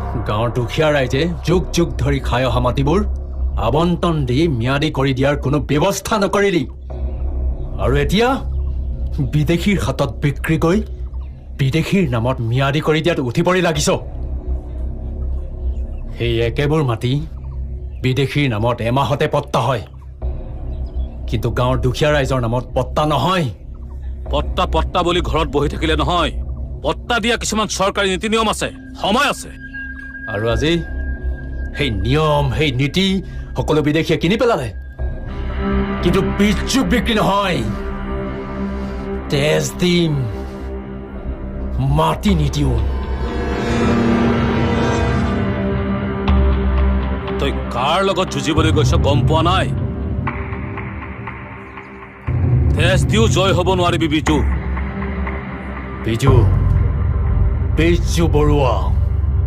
গাঁৱৰ দুখীয়া ৰাইজে যুগ যুগ ধৰি খাই অহা মাটিবোৰ আবণ্টন দি ম্যাদী কৰি দিয়াৰ কোনো ব্যৱস্থা নকৰিলি আৰু এতিয়া বিদেশীৰ হাতত বিক্ৰী কৰি বিদেশীৰ নামত ম্যাদী কৰি দিয়াত উঠি পৰি লাগিছ সেই একেবোৰ মাটি বিদেশীৰ নামত এমাহতে পট্টা হয় কিন্তু গাঁৱৰ দুখীয়া ৰাইজৰ নামত পট্টা নহয় পট্টা পট্টা বুলি ঘৰত বহি থাকিলে নহয় পট্টা দিয়া কিছুমান চৰকাৰী নীতি নিয়ম আছে সময় আছে আৰু আজি সেই নিয়ম সেই নীতি সকলো বিদেশীয়ে কিনি পেলালে কিন্তু বীজযোগ বিক্ৰী নহয় তেজ দিম মাটি নিদিও তই কাৰ লগত যুঁজিবলৈ গৈছ গম পোৱা নাই তেজ দিও জয় হ'ব নোৱাৰিবি বিজু বিজু বৰুৱা